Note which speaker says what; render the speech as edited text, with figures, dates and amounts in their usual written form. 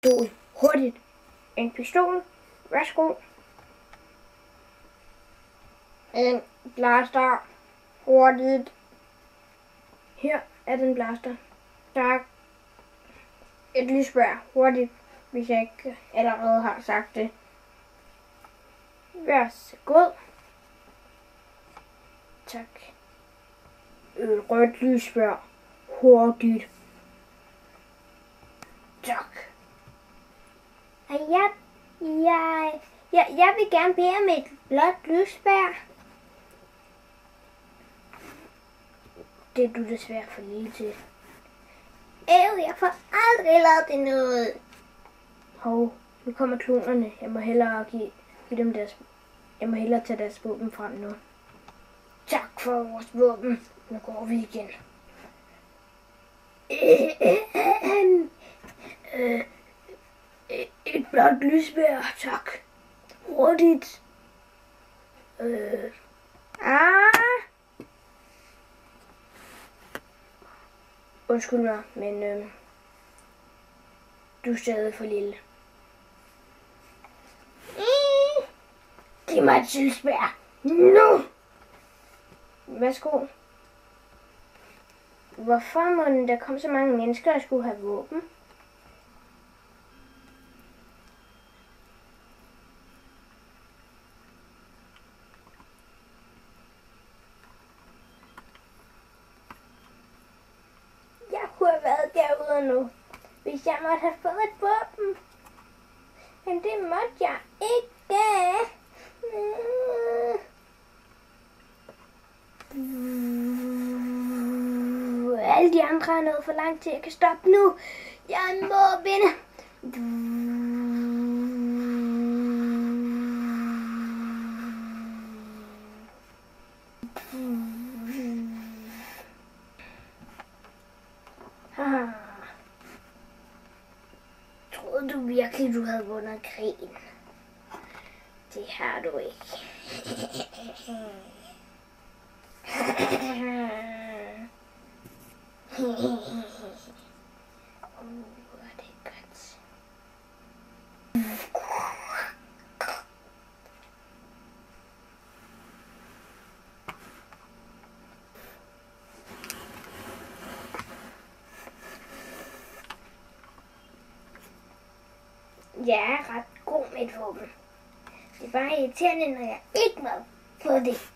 Speaker 1: pistol. Hurtigt. En pistol. Værsgo. En blaster. Hurtigt. Her er den blaster. Tak. Et lysbær. Hurtigt. Hvis jeg ikke allerede har sagt det. Vær så god. Tak. Et rødt lysbær. Hurtigt. Tak. Jeg vil gerne bede om et blåt lysbær. Det er du desværre for lille til. Jeg får aldrig lavet det noget. Hov, nu kommer klonerne. Jeg må hellere give dem deres... Jeg må hellere tage deres våben frem nu. Tak for vores våben. Nu går vi igen. Et blåt lysbær, tak. Hurtigt. Undskyld mig, men du er stadig for lille. Giv mig et lysbær. Nu! Værsgo. Hvorfor må der komme så mange mennesker, der skulle have våben? Jeg kunne have været derude nu, hvis jeg måtte have fået et våben. Men det måtte jeg ikke. Alle de andre er nået for langt til, jeg kan stoppe nu. Jeg må vinde. Troede du virkelig, du havde vundet krigen? Det har du ikke. Det er godt. Jeg er ret god med et våben. Det er bare irriterende, når jeg ikke må få det.